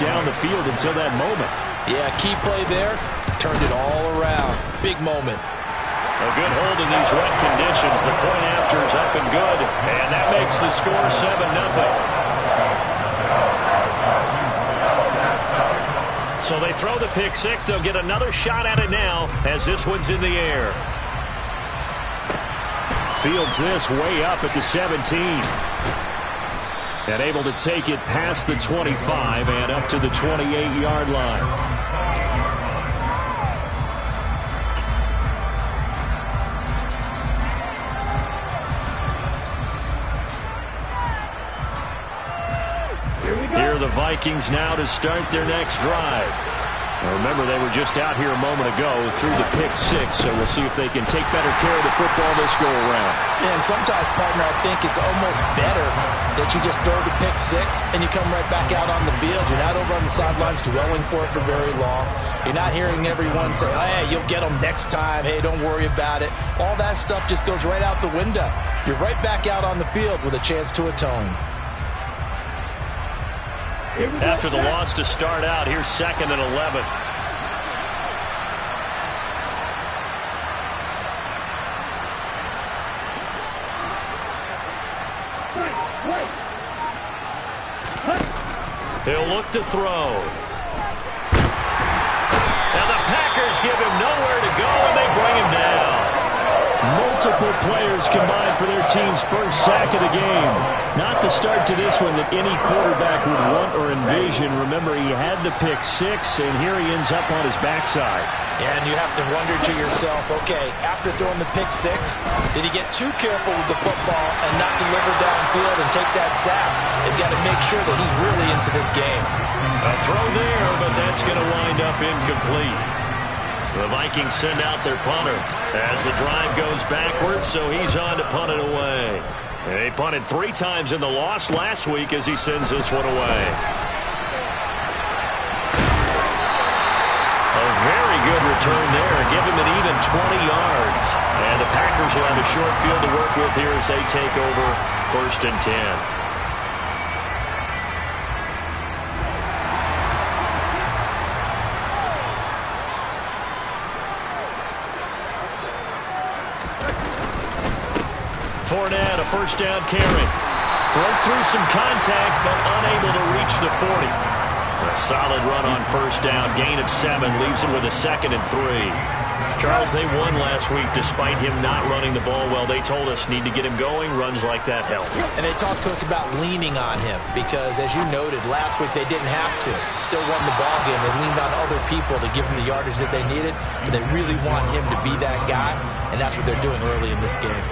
down the field until that moment. Yeah, key play there. Turned it all around. Big moment. A good hold in these wet conditions. The point after is up and good. And that makes the score 7-0. So they throw the pick six. They'll get another shot at it now as this one's in the air. Fields this way up at the 17. And able to take it past the 25 and up to the 28-yard line. Here are the Vikings now to start their next drive. Now remember, they were just out here a moment ago through the pick six, so we'll see if they can take better care of the football this go-around. Yeah, and sometimes, partner, I think it's almost better that you just throw the pick six and you come right back out on the field. You're not over on the sidelines dwelling for it for very long. You're not hearing everyone say, oh, hey, you'll get them next time. Hey, don't worry about it. All that stuff just goes right out the window. You're right back out on the field with a chance to atone. After the loss to start out, here's 2nd and 11. He'll look to throw. And the Packers give him nowhere to go, and they bring him down. Multiple players combined for their team's first sack of the game. Not the start to this one that any quarterback would want or envision. Remember, he had the pick six, and here he ends up on his backside. Yeah, and you have to wonder to yourself, okay, after throwing the pick six, did he get too careful with the football and not deliver downfield and take that sack? They've got to make sure that he's really into this game. A throw there, but that's going to wind up incomplete. The Vikings send out their punter as the drive goes backwards, so he's on to punt it away. They punted 3 times in the loss last week as he sends this one away. A very good return there. Give him an even 20 yards. And the Packers will have a short field to work with here as they take over 1st and 10. Fournette, a first down carry. Broke through some contact, but unable to reach the 40. A solid run on first down. Gain of 7 leaves him with a 2nd and 3. Charles, they won last week despite him not running the ball well. They told us need to get him going. Runs like that help. And they talked to us about leaning on him because, as you noted, last week they didn't have to. Still won the ball game. They leaned on other people to give them the yardage that they needed, but they really want him to be that guy, and that's what they're doing early in this game.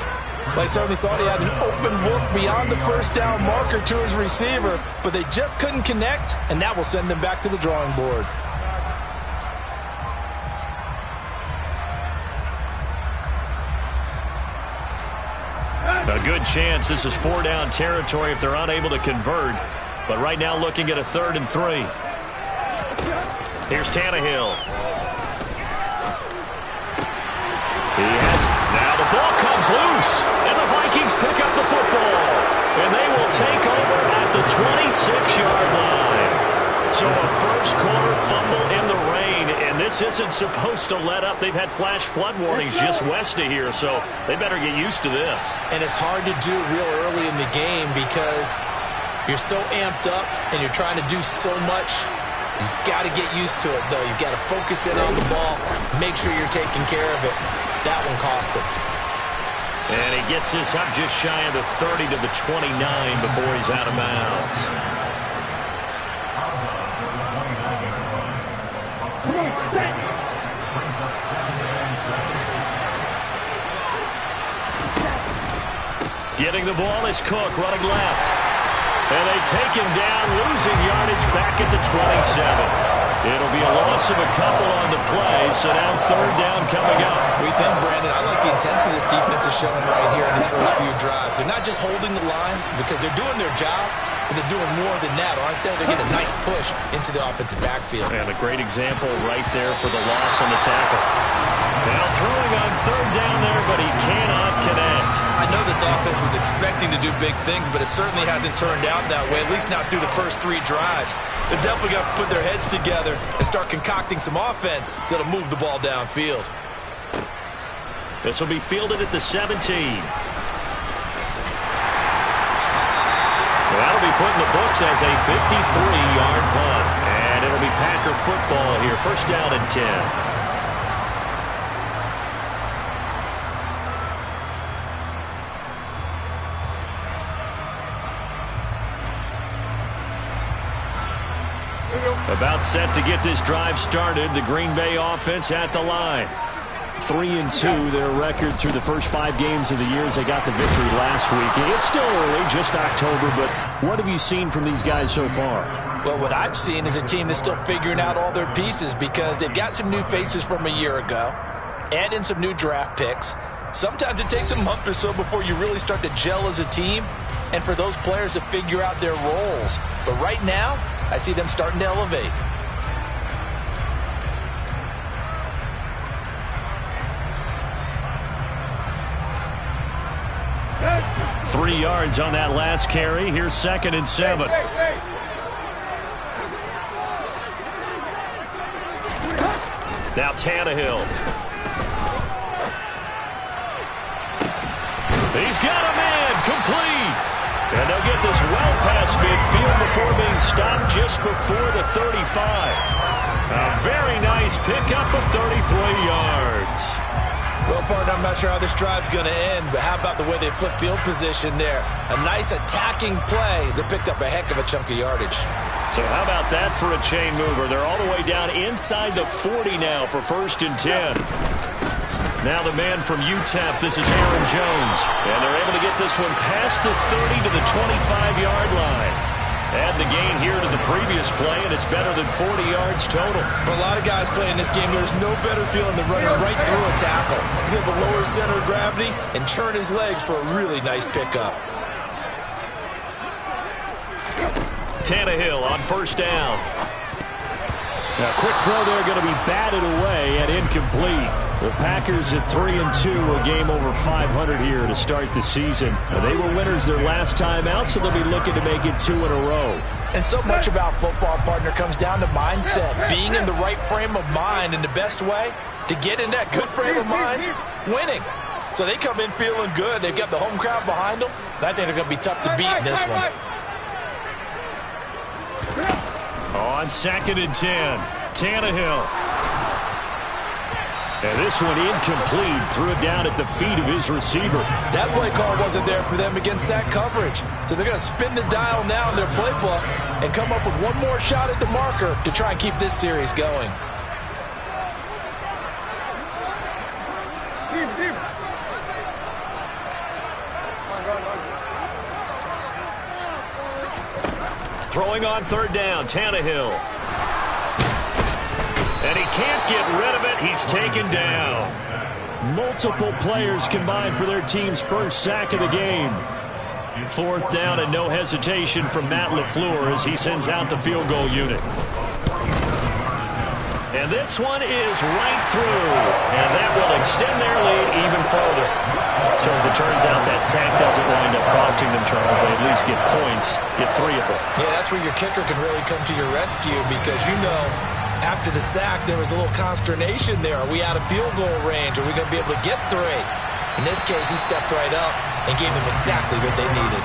They certainly thought he had an open look beyond the first down marker to his receiver, but they just couldn't connect, and that will send them back to the drawing board. A good chance this is 4-down territory if they're unable to convert, but right now looking at a 3rd and 3. Here's Tannehill. He has it. Now the ball comes loose, and the Vikings pick up the football, and they will take over at the 26-yard line. So a first-quarter fumble in the rain, and this isn't supposed to let up. They've had flash flood warnings just west of here, so they better get used to this. And it's hard to do real early in the game because you're so amped up, and you're trying to do so much. You've got to get used to it, though. You've got to focus in on the ball, make sure you're taking care of it. That one cost him. And he gets this up just shy of the 30 to the 29 before he's out of bounds. Getting the ball is Cook running left. And they take him down, losing yardage back at the 27. It'll be a loss of a couple on the play, so now 3rd down coming up. We think, Brandon, I like the intensity this defense is showing right here in these first few drives. They're not just holding the line because they're doing their job, but they're doing more than that, aren't they? They're getting a nice push into the offensive backfield. And a great example right there for the loss on the tackle. Now throwing on third down there, but he cannot connect. I know this offense was expecting to do big things, but it certainly hasn't turned out that way, at least not through the first 3 drives. They're definitely going to put their heads together and start concocting some offense that'll move the ball downfield. This will be fielded at the 17. That'll be put in the books as a 53-yard punt. And it'll be Packer football here. First down and 10. About set to get this drive started. The Green Bay offense at the line. 3-2, their record through the first 5 games of the year as they got the victory last week. It's still early, just October, but what have you seen from these guys so far? Well, what I've seen is a team that's still figuring out all their pieces because they've got some new faces from a year ago, add in some new draft picks. Sometimes it takes a month or so before you really start to gel as a team and for those players to figure out their roles. But right now, I see them starting to elevate. Hey. 3 yards on that last carry. Here's 2nd and 7. Now Tannehill. He's got a man complete. And they'll get this well past midfield before being stopped just before the 35. A very nice pickup of 33 yards. Well, partner, I'm not sure how this drive's going to end, but how about the way they flip field position there? A nice attacking play that picked up a heck of a chunk of yardage. So how about that for a chain mover? They're all the way down inside the 40 now for 1st and 10. Now the man from UTEP, this is Aaron Jones. And they're able to get this one past the 30 to the 25-yard line. Add the gain here to the previous play, and it's better than 40 yards total. For a lot of guys playing this game, there's no better feeling than running right through a tackle. He's able to lower his center of gravity and churn his legs for a really nice pickup. Tannehill on 1st down. Now, quick throw there going to be batted away and incomplete. The Packers at 3-2, a game over 500 here to start the season. They were winners their last time out, so they'll be looking to make it 2 in a row. And so much about football, partner, comes down to mindset. Being in the right frame of mind, and the best way to get in that good frame of mind, winning. So they come in feeling good. They've got the home crowd behind them. And I think they're going to be tough to beat in this one. On 2nd and 10, Tannehill. And this one incomplete. Threw it down at the feet of his receiver. That play call wasn't there for them against that coverage. So they're going to spin the dial now in their playbook and come up with one more shot at the marker to try and keep this series going. Throwing on 3rd down, Tannehill. And he can't get rid of it. He's taken down. Multiple players combined for their team's first sack of the game. 4th down and no hesitation from Matt LaFleur as he sends out the field goal unit. And this one is right through. And that will extend their lead even further. So as it turns out, that sack doesn't wind up costing them, Charles. They at least get points, get 3 of them. Yeah, that's where your kicker can really come to your rescue because, you know, after the sack, there was a little consternation there. Are we out of field goal range? Are we going to be able to get 3? In this case, he stepped right up and gave them exactly what they needed.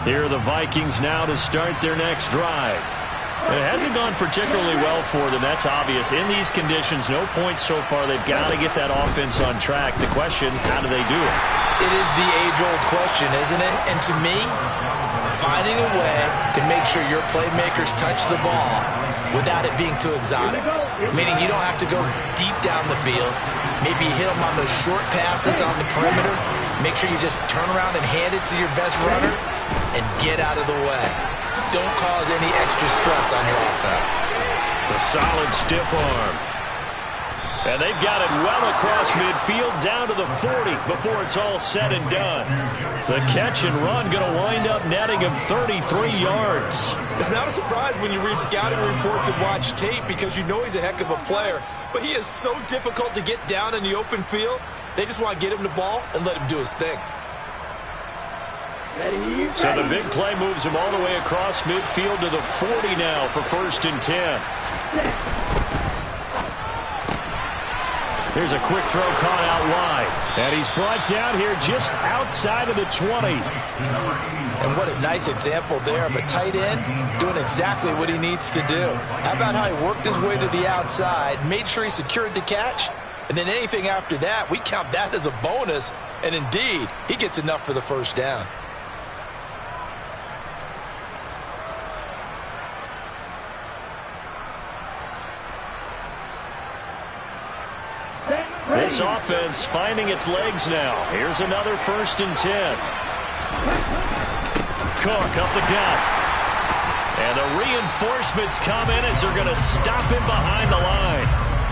Here are the Vikings now to start their next drive. It hasn't gone particularly well for them. That's obvious. In these conditions, no points so far. They've got to get that offense on track. The question, how do they do it? It is the age-old question, isn't it? And to me, finding a way to make sure your playmakers touch the ball without it being too exotic. Meaning you don't have to go deep down the field. Maybe hit them on those short passes on the perimeter. Make sure you just turn around and hand it to your best runner and get out of the way. Don't cause any extra stress on your offense. A solid stiff arm. And they've got it well across midfield down to the 40 before it's all said and done. The catch and run going to wind up netting him 33 yards. It's not a surprise when you read scouting reports and watch tape because you know he's a heck of a player. But he is so difficult to get down in the open field. They just want to get him the ball and let him do his thing. So the big play moves him all the way across midfield to the 40 now for 1st and 10. Here's a quick throw caught out wide. And he's brought down here just outside of the 20. And what a nice example there of a tight end doing exactly what he needs to do. How about how he worked his way to the outside, made sure he secured the catch, and then anything after that, we count that as a bonus. And indeed, he gets enough for the first down. This offense finding its legs now. Here's another 1st and 10. Cook up the gut. And the reinforcements come in as they're going to stop him behind the line.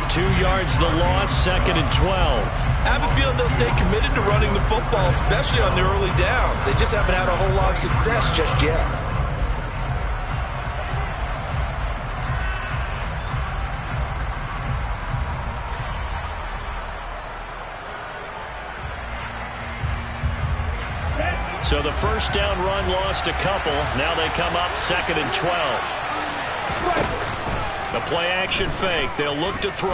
2 yards the loss, 2nd and 12. I have a feeling they'll stay committed to running the football, especially on their early downs. They just haven't had a whole lot of success just yet. So the first down run lost a couple. Now they come up 2nd and 12. The play action fake. They'll look to throw.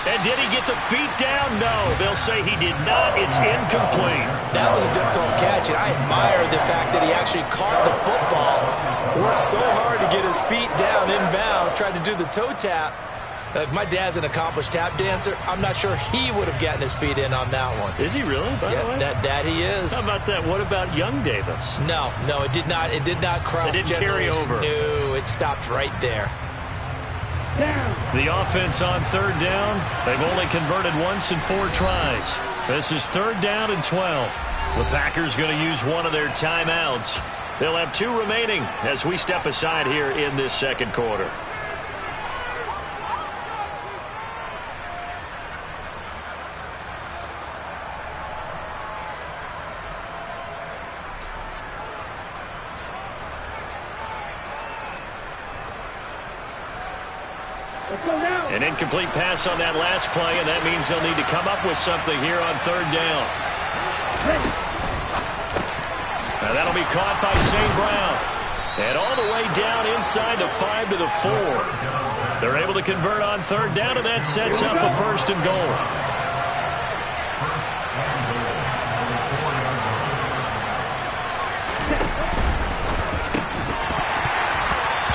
And did he get the feet down? No. They'll say he did not. It's incomplete. That was a difficult catch, and I admire the fact that he actually caught the football. Worked so hard to get his feet down inbounds, tried to do the toe tap. My dad's an accomplished tap dancer. I'm not sure he would have gotten his feet in on that one. Is he really, by the way? That he is. How about that? What about young Davis? No, it did not. It did not cross. It didn't carry over. No, it stopped right there. The offense on 3rd down. They've only converted once in 4 tries. This is 3rd down and 12. The Packers going to use one of their timeouts. They'll have 2 remaining as we step aside here in this 2nd quarter. An incomplete pass on that last play, and that means they'll need to come up with something here on 3rd down. Now that'll be caught by St. Brown. And all the way down inside the 5 to the 4. They're able to convert on 3rd down, and that sets up a 1st and goal.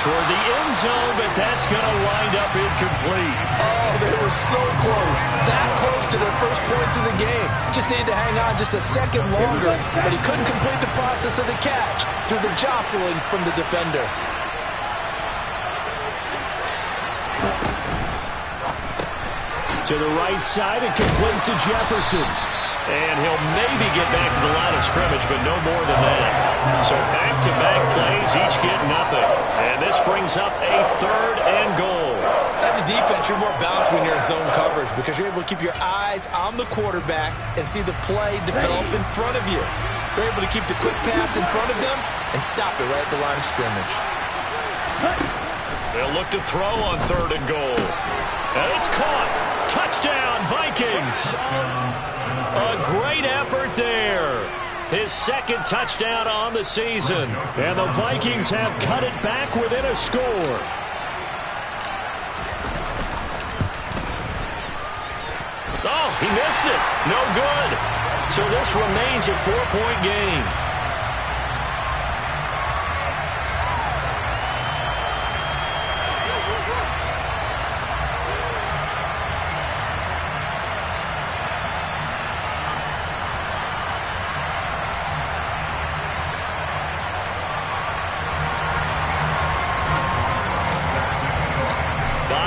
Toward the end zone, but that's going to wind up incomplete. Oh, they were so close. That close to their first points of the game. Just needed to hang on just a second longer, but he couldn't complete the process of the catch through the jostling from the defender. To the right side and complete to Jefferson. And he'll maybe get back to the line of scrimmage, but no more than that. So back-to-back plays, each get nothing. And this brings up a 3rd and goal. As a defense, you're more balanced when you're in zone coverage because you're able to keep your eyes on the quarterback and see the play develop in front of you. You're able to keep the quick pass in front of them and stop it right at the line of scrimmage. They'll look to throw on 3rd and goal. And it's caught. Touchdown, Vikings. A great effort there. His 2nd touchdown on the season. And the Vikings have cut it back within a score. Oh, he missed it. No good. So this remains a 4-point game.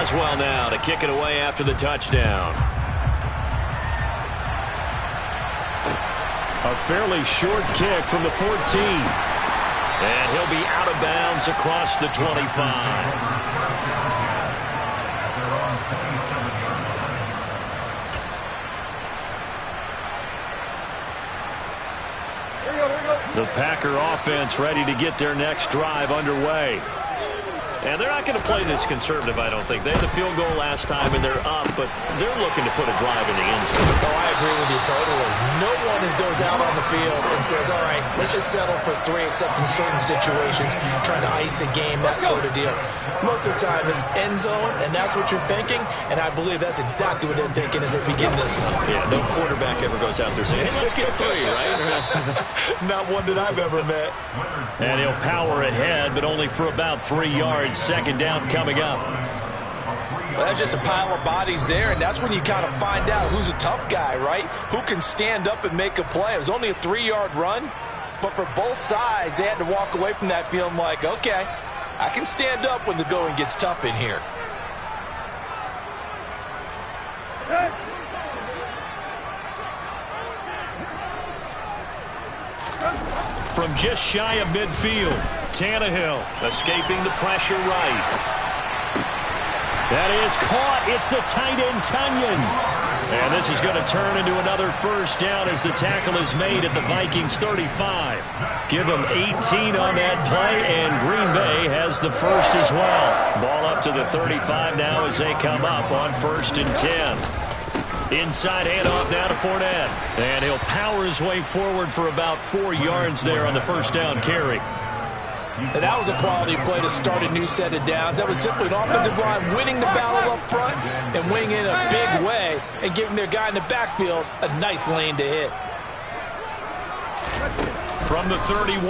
does well now to kick it away after the touchdown. A fairly short kick from the 14. And he'll be out of bounds across the 25. The Packer offense ready to get their next drive underway. And they're not going to play this conservative, I don't think. They had the field goal last time, and they're up, but they're looking to put a drive in the end zone. Oh, I agree with you totally. No one goes out on the field and says, all right, let's just settle for 3, except in certain situations, trying to ice a game, that sort of deal. Most of the time, it's end zone, and that's what you're thinking, and I believe that's exactly what they're thinking as they begin this one. Yeah, no quarterback ever goes out there saying, hey, let's get 3, right? Not one that I've ever met. And he'll power ahead, but only for about 3 yards. Second down coming up. Well, that's just a pile of bodies there, and that's when you kind of find out who's a tough guy, right? Who can stand up and make a play. It was only a 3-yard run, but for both sides, they had to walk away from that feeling like, okay, I can stand up when the going gets tough in here. From just shy of midfield, Tannehill escaping the pressure right. That is caught. It's the tight end, Tunyon. And this is going to turn into another first down as the tackle is made at the Vikings 35. Give them 18 on that play, and Green Bay has the first as well. Ball up to the 35 now as they come up on 1st and 10. Inside handoff down to Fournette. And he'll power his way forward for about 4 yards there on the first down carry. And that was a quality play to start a new set of downs. That was simply an offensive line winning the battle up front and winning in a big way and giving their guy in the backfield a nice lane to hit. From the 31,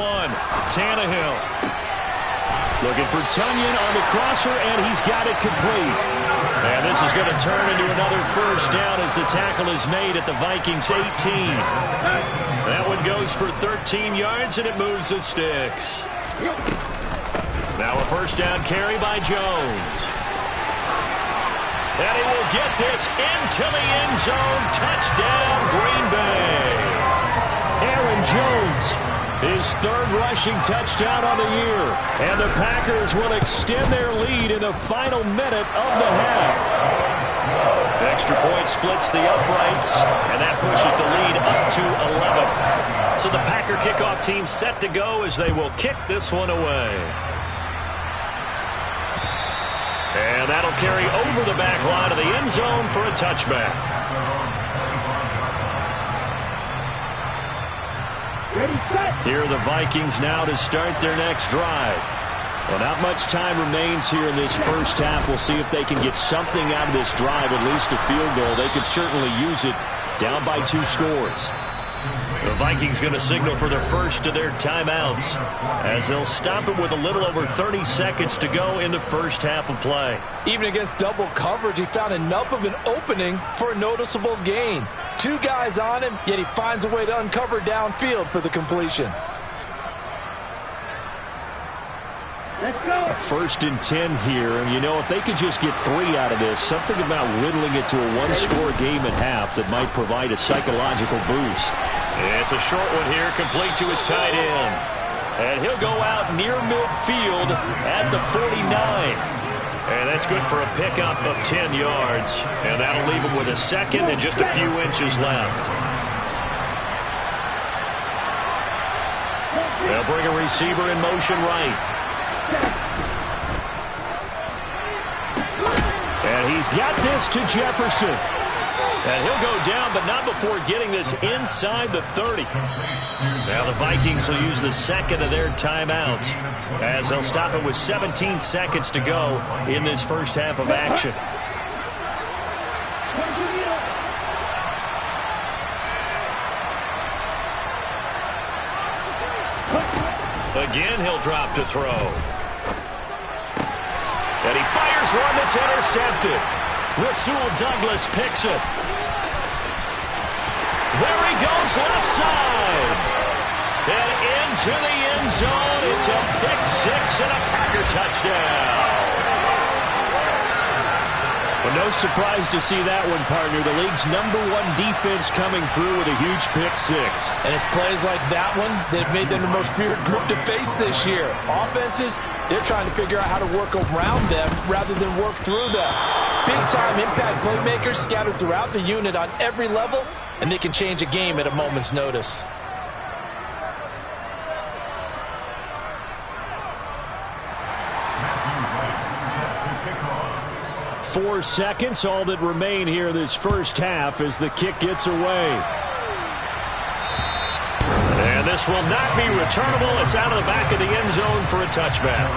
Tannehill. Looking for Tunyon on the crosser, and he's got it complete. And this is going to turn into another first down as the tackle is made at the Vikings 18. That one goes for 13 yards, and it moves the sticks. Now a first down carry by Jones. And he will get this into the end zone. Touchdown, Green Bay. Aaron Jones, his 3rd rushing touchdown on the year. And the Packers will extend their lead in the final minute of the half. Extra point splits the uprights, and that pushes the lead up to 11. So the Packer kickoff team set to go as they will kick this one away. And that'll carry over the back line of the end zone for a touchback. Here are the Vikings now to start their next drive. Well, not much time remains here in this first half. We'll see if they can get something out of this drive, at least a field goal. They could certainly use it down by 2 scores. The Vikings going to signal for their first of their timeouts as they'll stop it with a little over 30 seconds to go in the first half of play. Even against double coverage, he found enough of an opening for a noticeable gain. 2 guys on him, yet he finds a way to uncover downfield for the completion. A 1st and 10 here, and you know, if they could just get 3 out of this, something about whittling it to a 1-score game at half that might provide a psychological boost. It's a short one here, complete to his tight end. And he'll go out near midfield at the 49. And that's good for a pickup of 10 yards. And that'll leave him with a second and just a few inches left. They'll bring a receiver in motion right. And he's got this to Jefferson. And he'll go down, but not before getting this inside the 30. Now the Vikings will use the second of their timeouts as they'll stop it with 17 seconds to go in this first half of action. Again, he'll drop to throw. And he fires one that's intercepted. Rasul Douglas picks it. There he goes, left side. And into the end zone. It's a pick 6 and a Packer touchdown. Well, no surprise to see that one, partner. The league's #1 defense coming through with a huge pick-6. And it's plays like that one that have made them the most feared group to face this year. Offenses, they're trying to figure out how to work around them rather than work through them. Big-time impact playmakers scattered throughout the unit on every level, and they can change a game at a moment's notice. 4 seconds, all that remain here this first half as the kick gets away. And this will not be returnable. It's out of the back of the end zone for a touchback.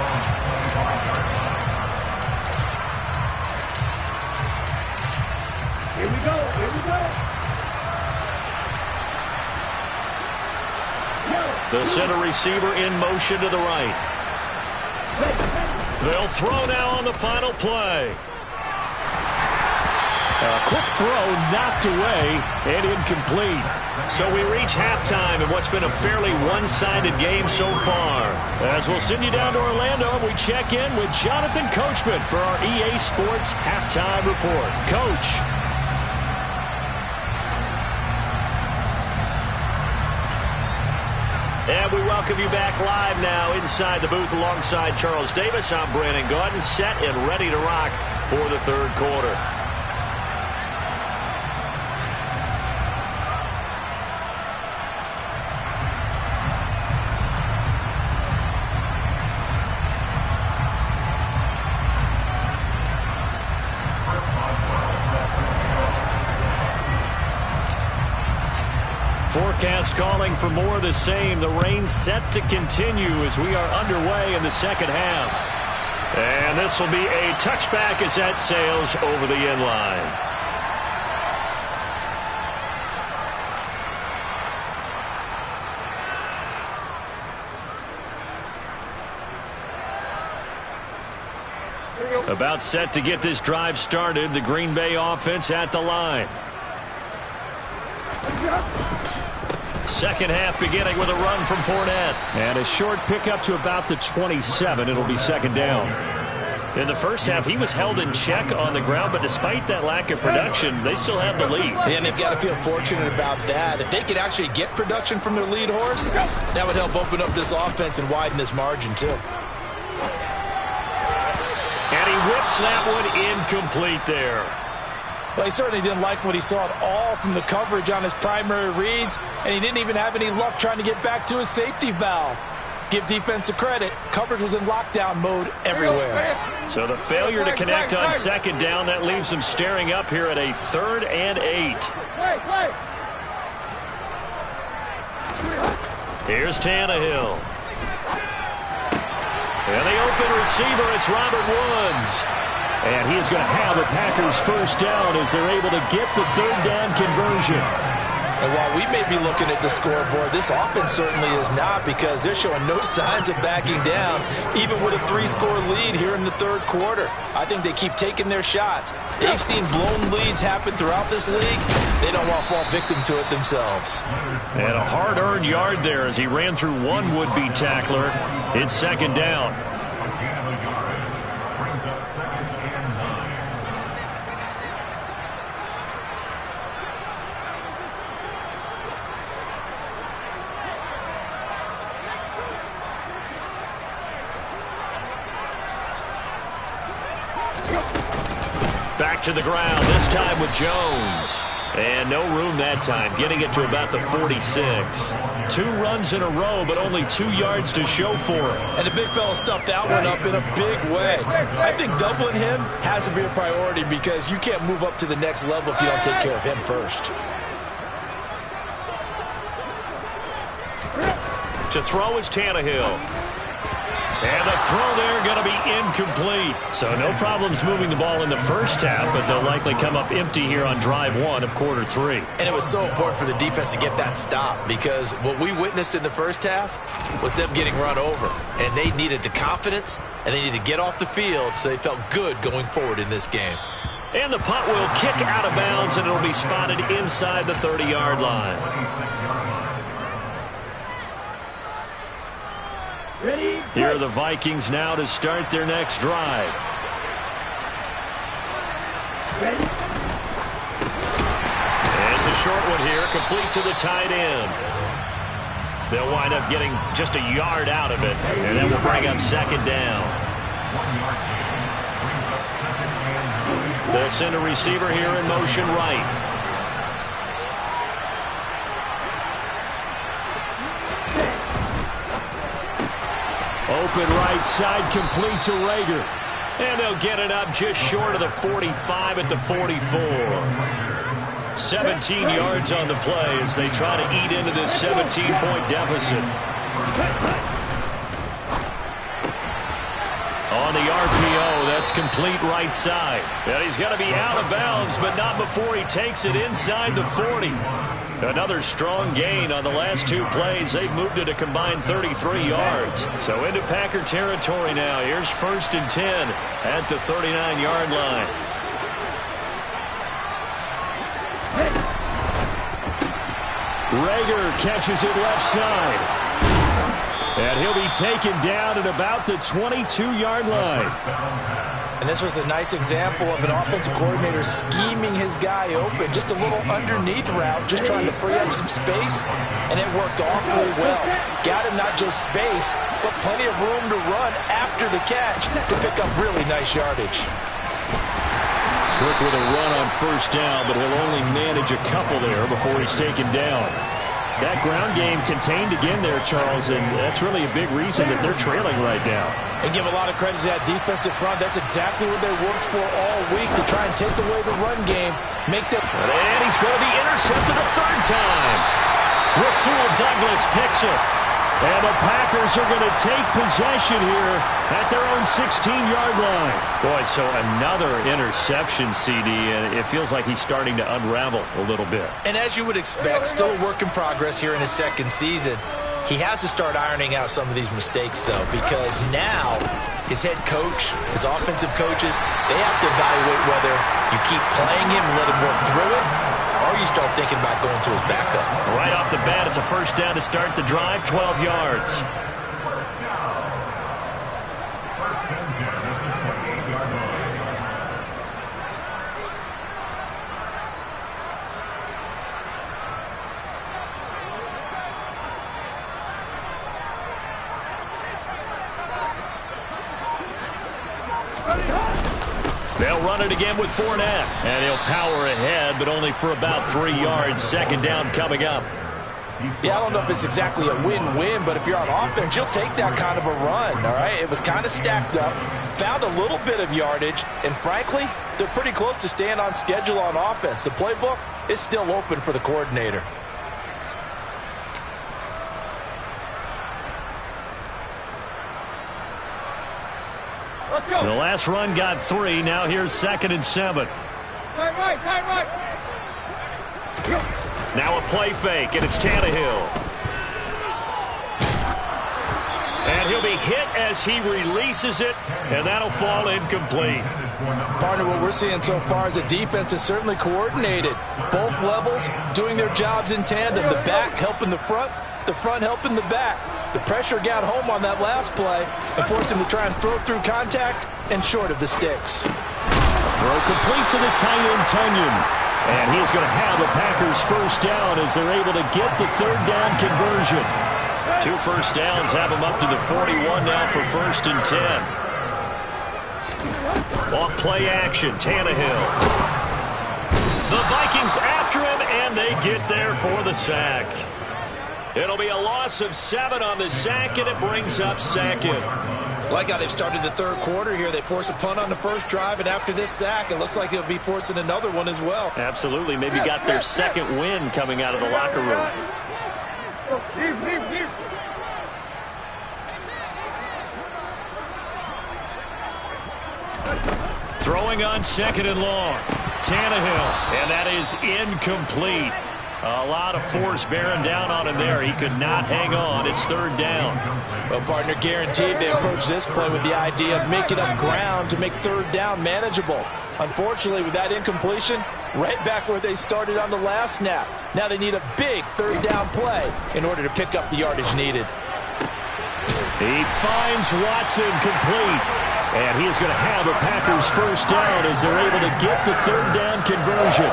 Here we go. Here we go. The center receiver in motion to the right. They'll throw now on the final play. A quick throw knocked away and incomplete. So we reach halftime in what's been a fairly one-sided game so far. As we'll send you down to Orlando, we check in with Jonathan Coachman for our EA Sports Halftime Report. Coach. And we welcome you back live now inside the booth alongside Charles Davis. I'm Brandon Gotw, set and ready to rock for the third quarter. Forecast calling for more of the same. The rain set to continue as we are underway in the second half. And this will be a touchback as that sails over the end line. About set to get this drive started. The Green Bay offense at the line. Second half beginning with a run from Fournette. And a short pickup to about the 27. It'll be second down. In the first half, he was held in check on the ground, but despite that lack of production, they still have the lead. And they've got to feel fortunate about that. If they could actually get production from their lead horse, that would help open up this offense and widen this margin, too. And he whips that one incomplete there. Well, he certainly didn't like what he saw at all from the coverage on his primary reads, and he didn't even have any luck trying to get back to his safety valve. Give defense a credit. Coverage was in lockdown mode everywhere. So the failure to connect on second down, that leaves them staring up here at a 3rd and 8. Here's Tannehill. And the open receiver, it's Robert Woods. And he is going to have a Packers first down as they're able to get the 3rd down conversion. And while we may be looking at the scoreboard, this offense certainly is not, because they're showing no signs of backing down, even with a 3-score lead here in the third quarter. I think they keep taking their shots. They've seen blown leads happen throughout this league. They don't want to fall victim to it themselves. And a hard-earned yard there as he ran through one would-be tackler. It's second down. Back to the ground, this time with Jones. And no room that time, getting it to about the 46. 2 runs in a row, but only 2 yards to show for it. And the big fella stuffed that one up in a big way. I think doubling him has to be a priority, because you can't move up to the next level if you don't take care of him first. To throw is Tannehill. And the throw there going to be incomplete. So no problems moving the ball in the first half, but they'll likely come up empty here on drive 1 of quarter 3. And it was so important for the defense to get that stop, because what we witnessed in the first half was them getting run over. And they needed the confidence, and they needed to get off the field so they felt good going forward in this game. And the punt will kick out of bounds, and it'll be spotted inside the 30-yard line. Here are the Vikings now to start their next drive. short one here, complete to the tight end. They'll wind up getting just a yard out of it, and that will bring up second down. They'll send a receiver here in motion right. Open right side, complete to Rager. And they'll get it up just short of the 45 at the 44. 17 yards on the play as they try to eat into this 17-point deficit. On the RPO, that's complete right side. And he's going to be out of bounds, but not before he takes it inside the 40. Another strong gain on the last two plays. They've moved it a combined 33 yards. So into Packer territory now. Here's 1st and 10 at the 39-yard line. Rager catches it left side. And he'll be taken down at about the 22-yard line. And this was a nice example of an offensive coordinator scheming his guy open. Just a little underneath route, just trying to free up some space, and it worked awfully well. Got him not just space, but plenty of room to run after the catch to pick up really nice yardage. Quick with a run on 1st down, but he'll only manage a couple there before he's taken down. That ground game contained again there, Charles, and that's really a big reason that they're trailing right now. And give a lot of credit to that defensive front. That's exactly what they worked for all week to try and take away the run game. And he's going to be intercepted a 3rd time. Rasul Douglas picks it. And the Packers are going to take possession here at their own 16-yard line. Boy, so another interception, CD, and it feels like he's starting to unravel a little bit. And as you would expect, still a work in progress here in his 2nd season. He has to start ironing out some of these mistakes, though, because now his head coach, his offensive coaches, they have to evaluate whether you keep playing him and let him work through it, or you start thinking about going to his backup. Right off the bat, it's a 1st down to start the drive, 12 yards. They'll run it again with Fournette. And he'll power ahead, but only for about 3 yards. 2nd down coming up. Yeah, I don't know if it's exactly a win-win, but if you're on offense, you'll take that kind of a run, all right? It was kind of stacked up, found a little bit of yardage, and frankly, they're pretty close to staying on schedule on offense. The playbook is still open for the coordinator. The last run got 3. Now here's 2nd and 7. Right. Now a play fake, and it's Tannehill. And he'll be hit as he releases it, and that'll fall incomplete. Partner, what we're seeing so far is the defense is certainly coordinated. Both levels doing their jobs in tandem. The back helping the front helping the back. The pressure got home on that last play and forced him to try and throw through contact and short of the sticks. Throw complete to the tight end, Tunyon. And he's going to have the Packers 1st down as they're able to get the 3rd down conversion. 2 1st downs have them up to the 41 now for 1st and 10. Off play action, Tannehill. The Vikings after him, and they get there for the sack. It'll be a loss of 7 on the sack, and it brings up 2nd. Like how they've started the 3rd quarter here. They force a punt on the 1st drive, and after this sack, it looks like they'll be forcing another one as well. Absolutely. Maybe got their 2nd win coming out of the locker room. Throwing on 2nd and long. Tannehill, and that is incomplete. A lot of force bearing down on him there. He could not hang on. It's 3rd down. Well, partner, guaranteed they approach this play with the idea of making up ground to make 3rd down manageable. Unfortunately, with that incompletion, right back where they started on the last snap. Now they need a big 3rd down play in order to pick up the yardage needed. He finds Watson complete. And he is going to have the Packers 1st down as they're able to get the 3rd down conversion.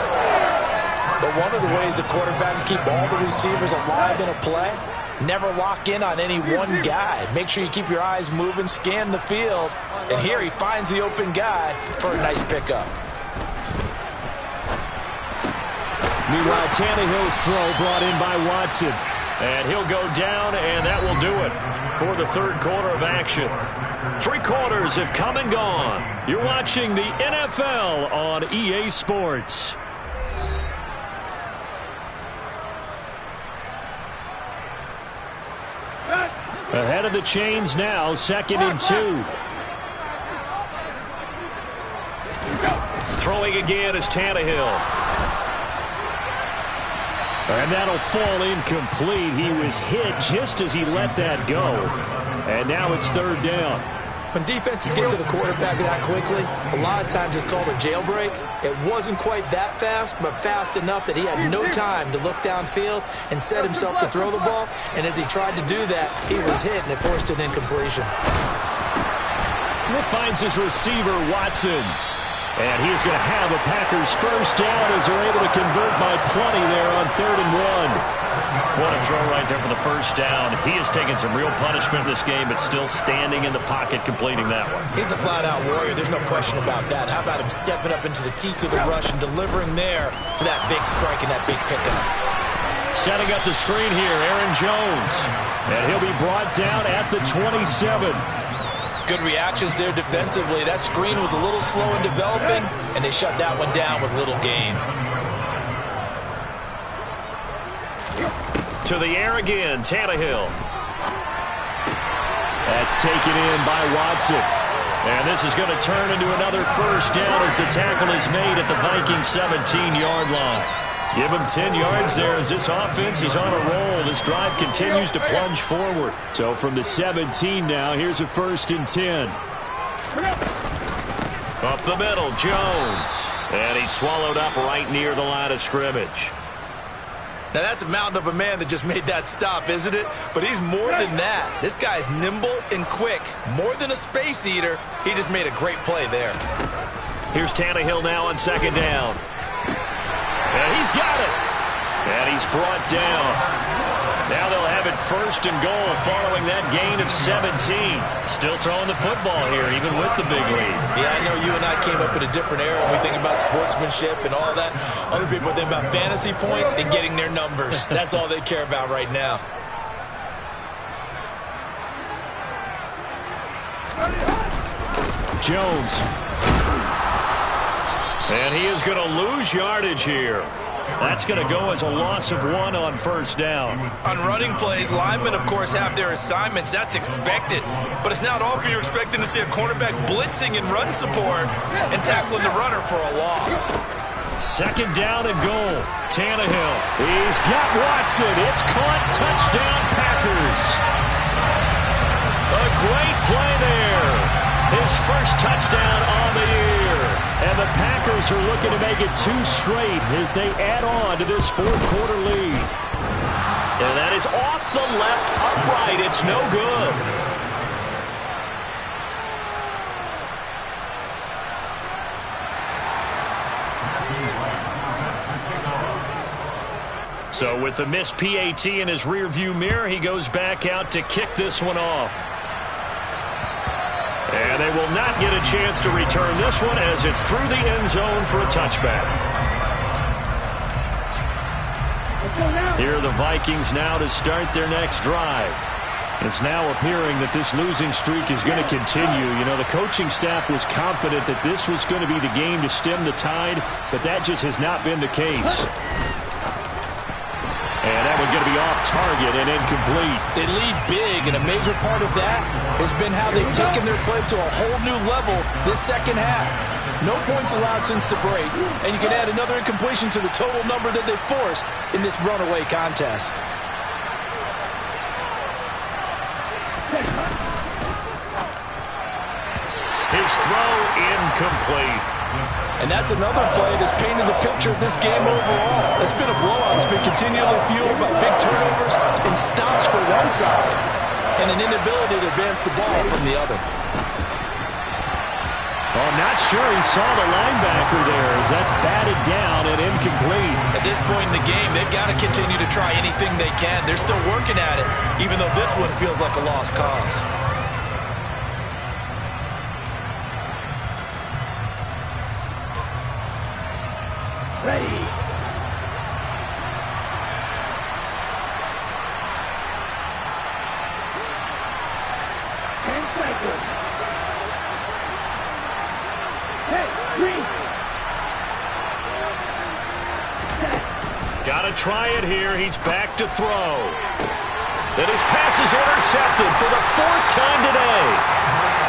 But one of the ways the quarterbacks keep all the receivers alive in a play, never lock in on any one guy. Make sure you keep your eyes moving, scan the field, and here he finds the open guy for a nice pickup. Meanwhile, Tannehill's throw brought in by Watson. And he'll go down, and that will do it for the third quarter of action. 3 quarters have come and gone. You're watching the NFL on EA Sports. Ahead of the chains now, 2nd and 2. Throwing again is Tannehill. And that'll fall incomplete. He was hit just as he let that go. And now it's 3rd down. When defenses get to the quarterback that quickly, a lot of times it's called a jailbreak. It wasn't quite that fast, but fast enough that he had no time to look downfield and set himself to throw the ball. And as he tried to do that, he was hit, and it forced an incompletion. He finds his receiver, Watson. And he's going to have a Packers first down as they're able to convert by plenty there on 3rd and 1. What a throw right there for the first down. He has taken some real punishment in this game, but still standing in the pocket, completing that one. He's a flat-out warrior. There's no question about that. How about him stepping up into the teeth of the rush and delivering there for that big strike and that big pickup? Setting up the screen here, Aaron Jones. And he'll be brought down at the 27. Good reactions there defensively. That screen was a little slow in developing, and they shut that one down with little gain. To the air again, Tannehill. That's taken in by Watson. And this is going to turn into another first down as the tackle is made at the Vikings 17-yard line. Give him 10 yards there as this offense is on a roll. This drive continues to plunge forward. So from the 17 now, here's a 1st and 10. Up the middle, Jones. And he's swallowed up right near the line of scrimmage. Now that's a mountain of a man that just made that stop, isn't it? But he's more than that. This guy's nimble and quick. More than a space eater. He just made a great play there. Here's Tannehill now on 2nd down. And he's got it. And he's brought down. Now they'll have it 1st and goal following that gain of 17. Still throwing the football here, even with the big lead. Yeah, I know you and I came up in a different era. We think about sportsmanship and all that. Other people think about fantasy points and getting their numbers. That's all they care about right now. Jones. And he is going to lose yardage here. That's going to go as a loss of 1 on 1st down. On running plays, linemen, of course, have their assignments. That's expected. But it's not often you're expecting to see a cornerback blitzing in run support and tackling the runner for a loss. 2nd down and goal. Tannehill. He's got Watson. It's caught. Touchdown, Packers. A great play there. His first touchdown on the year. And the Packers are looking to make it 2 straight as they add on to this 4th quarter lead. And that is off the left upright. It's no good. So with the missed PAT in his rearview mirror, he goes back out to kick this one off. And they will not get a chance to return this one as it's through the end zone for a touchback. Here are the Vikings now to start their next drive. It's now appearing that this losing streak is going to continue. You know, the coaching staff was confident that this was going to be the game to stem the tide, but that just has not been the case. And that one's going to be off target and incomplete. They lead big, and a major part of that has been how they've taken their play to a whole new level this second half. No points allowed since the break, and you can add another incompletion to the total number that they've forced in this runaway contest. His throw incomplete. And that's another play that's painted the picture of this game overall. It's been a blowout. It's been continually fueled by big turnovers and stops for one side and an inability to advance the ball from the other. I'm not sure he saw the linebacker there as that's batted down and incomplete. At this point in the game, they've got to continue to try anything they can. They're still working at it, even though this one feels like a lost cause. Ready. Got to try it here. He's back to throw. And his pass is intercepted for the 4th time today.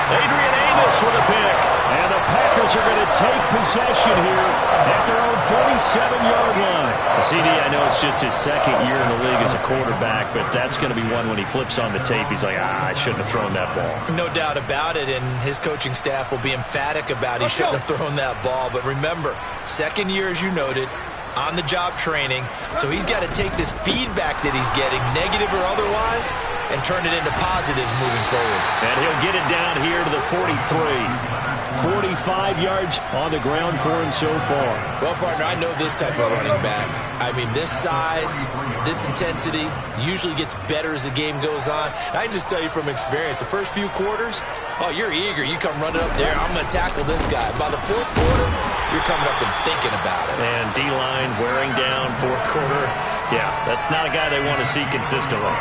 Adrian Amos with a pick. And the Packers are going to take possession here at their own 47-yard line. CD, I know it's just his 2nd year in the league as a quarterback, but that's going to be one when he flips on the tape. He's like, I shouldn't have thrown that ball. No doubt about it, and his coaching staff will be emphatic about he shouldn't have thrown that ball. But remember, 2nd year, as you noted, on-the-job training, so he's got to take this feedback that he's getting, negative or otherwise, and turn it into positives moving forward. And he'll get it down here to the 43. 45 yards on the ground for him so far. Well, partner, I know this type of running back. I mean, this size, this intensity usually gets better as the game goes on. And I can just tell you from experience, the first few quarters, oh, you're eager. You come running up there, I'm going to tackle this guy. By the 4th quarter, you're coming up and thinking about it. And D-line wearing down 4th quarter. Yeah, that's not a guy they want to see consistently.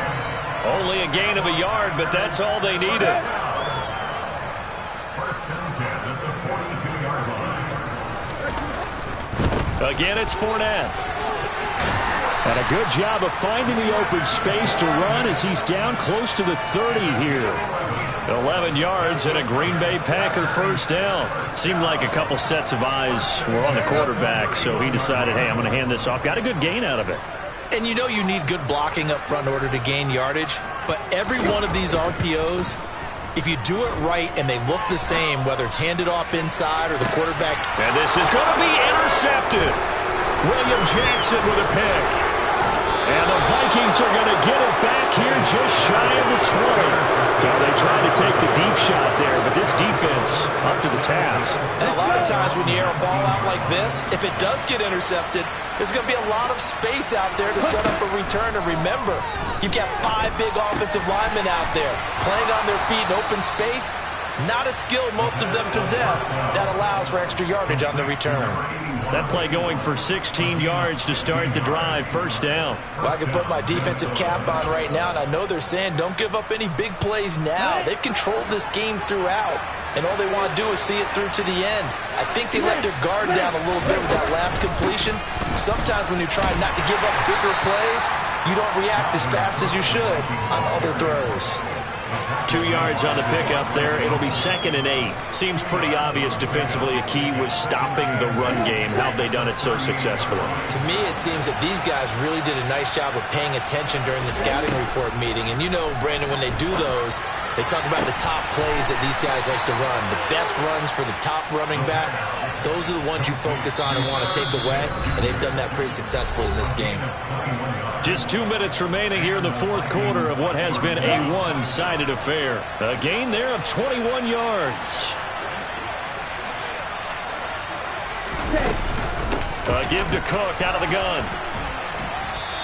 Only a gain of a yard, but that's all they needed. Again, it's Fournette. And a good job of finding the open space to run as he's down close to the 30 here. 11 yards and a Green Bay Packer 1st down. Seemed like a couple sets of eyes were on the quarterback, so he decided, hey, I'm going to hand this off. Got a good gain out of it. And you know you need good blocking up front in order to gain yardage, but every one of these RPOs, if you do it right and they look the same, whether it's handed off inside or the quarterback. And this is going to be intercepted. William Jackson with a pick. And the Vikings are going to get it back here just shy of the 20. So they tried to take the deep shot there, but this defense up to the task. And a lot of times when you air a ball out like this, if it does get intercepted, there's going to be a lot of space out there to set up a return. And remember, you've got 5 big offensive linemen out there playing on their feet in open space. Not a skill most of them possess that allows for extra yardage on the return. That play going for 16 yards to start the drive, 1st down. Well, I can put my defensive cap on right now, and I know they're saying don't give up any big plays now. They've controlled this game throughout, and all they want to do is see it through to the end. I think they let their guard down a little bit with that last completion. Sometimes when you try not to give up bigger plays, you don't react as fast as you should on other throws. 2 yards on the pickup there. It'll be 2nd and 8. Seems pretty obvious defensively a key was stopping the run game. How have they done it so successfully? To me, it seems that these guys really did a nice job of paying attention during the scouting report meeting. And you know, Brandon, when they do those, they talk about the top plays that these guys like to run. The best runs for the top running back, those are the ones you focus on and want to take away. And they've done that pretty successfully in this game. Just 2 minutes remaining here in the 4th quarter of what has been a one-sided affair. A gain there of 21 yards. A give to Cook out of the gun.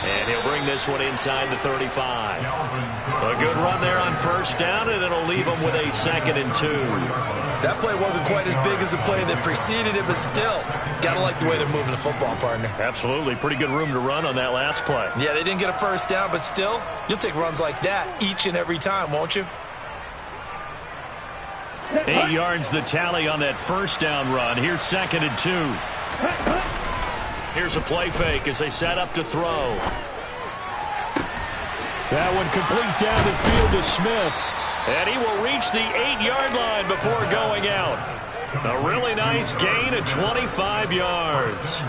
And he'll bring this one inside the 35. A good run there on 1st down, and it'll leave him with a 2nd and 2. That play wasn't quite as big as the play that preceded it, but still, got to like the way they're moving the football, partner. Absolutely. Pretty good room to run on that last play. Yeah, they didn't get a 1st down, but still, you'll take runs like that each and every time, won't you? 8 yards the tally on that 1st down run. Here's 2nd and 2. Here's a play fake as they set up to throw. That one complete down the field to Smith. And he will reach the 8-yard line before going out. A really nice gain of 25 yards.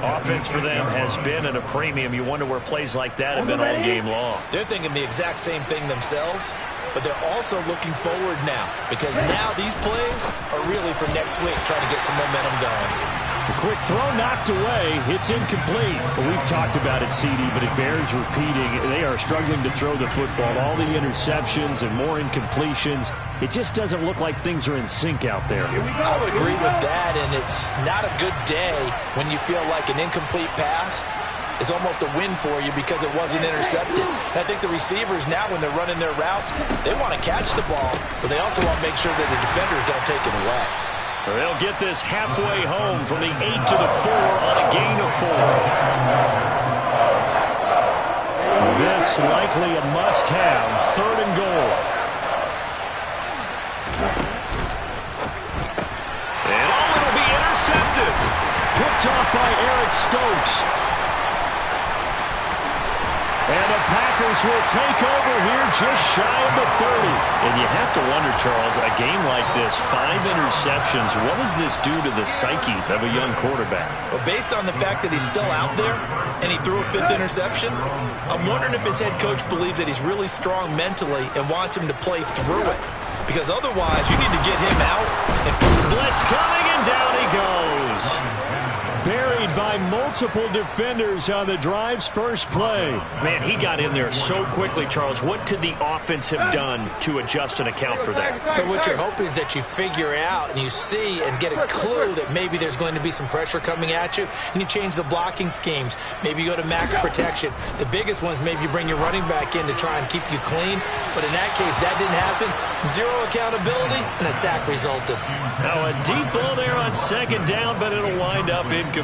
Offense for them has been at a premium. You wonder where plays like that have been all game long. They're thinking the exact same thing themselves, but they're also looking forward now because now these plays are really for next week, trying to get some momentum going. A quick throw knocked away. It's incomplete. Well, we've talked about it, CD, but it bears repeating. They are struggling to throw the football. All the interceptions and more incompletions. It just doesn't look like things are in sync out there. I would agree with that, and it's not a good day when you feel like an incomplete pass is almost a win for you because it wasn't intercepted. And I think the receivers now, when they're running their routes, they want to catch the ball, but they also want to make sure that the defenders don't take it away. They'll get this halfway home from the 8 to the 4 on a gain of 4. This likely a must-have, 3rd and goal. And it'll be intercepted. Picked off by Eric Stokes. And the Packers will take over here just shy of the 30. And you have to wonder, Charles, a game like this, 5 interceptions, what does this do to the psyche of a young quarterback? Well, based on the fact that he's still out there and he threw a 5th interception, I'm wondering if his head coach believes that he's really strong mentally and wants him to play through it. Because otherwise, you need to get him out. Blitz coming, and down he goes. Buried by multiple defenders on the drive's first play. Man, he got in there so quickly, Charles. What could the offense have done to adjust and account for that? But what you're hoping is that you figure out and you see and get a clue that maybe there's going to be some pressure coming at you, and you change the blocking schemes. Maybe you go to max protection. The biggest one is maybe you bring your running back in to try and keep you clean. But in that case, that didn't happen. 0 accountability, and a sack resulted. Now a deep ball there on 2nd down, but it'll wind up incomplete.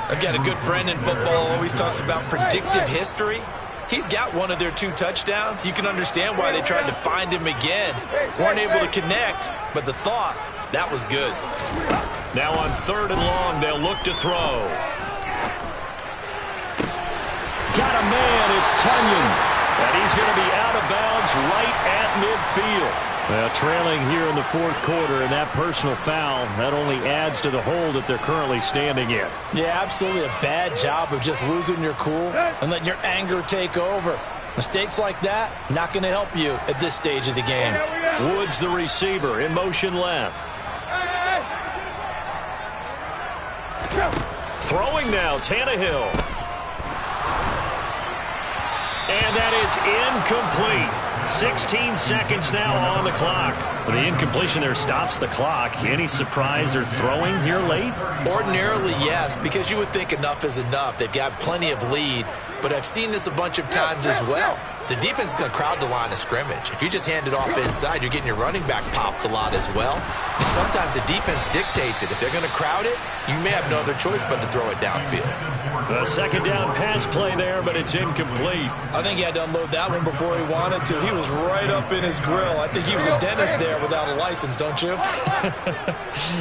I've got a good friend in football who always talks about predictive history. He's got one of their 2 touchdowns. You can understand why they tried to find him again. Weren't able to connect, but the thought, that was good. Now on 3rd and long, they'll look to throw. Got a man, it's Tunyon. And he's going to be out of bounds right at midfield. Well, trailing here in the 4th quarter, and that personal foul, that only adds to the hole that they're currently standing in. Yeah, absolutely a bad job of just losing your cool and letting your anger take over. Mistakes like that, not going to help you at this stage of the game. Woods, the receiver, in motion left. Throwing now, Tannehill. And that is incomplete. 16 seconds now on the clock. The incompletion there stops the clock. Any surprise they're throwing here late? Ordinarily, yes, because you would think enough is enough. They've got plenty of lead, but I've seen this a bunch of times as well. The defense is going to crowd the line of scrimmage. If you just hand it off inside, you're getting your running back popped a lot as well. And sometimes the defense dictates it. If they're going to crowd it, you may have no other choice but to throw it downfield. A 2nd down pass play there, but it's incomplete. I think he had to unload that one before he wanted to. He was right up in his grill. I think he was a dentist there without a license, don't you?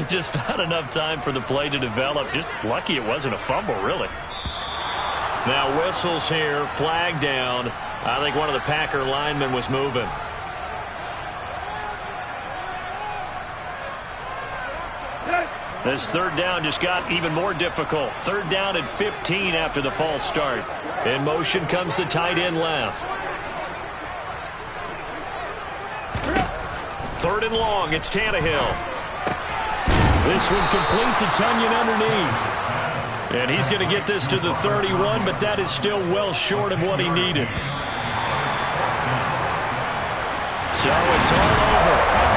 Just not enough time for the play to develop. Just lucky it wasn't a fumble, really. Now whistles here, flag down. I think one of the Packer linemen was moving. This 3rd down just got even more difficult. 3rd down at 15 after the false start. In motion comes the tight end left. 3rd and long, it's Tannehill. This one complete to Tunyon underneath. And he's going to get this to the 31, but that is still well short of what he needed. So it's all over.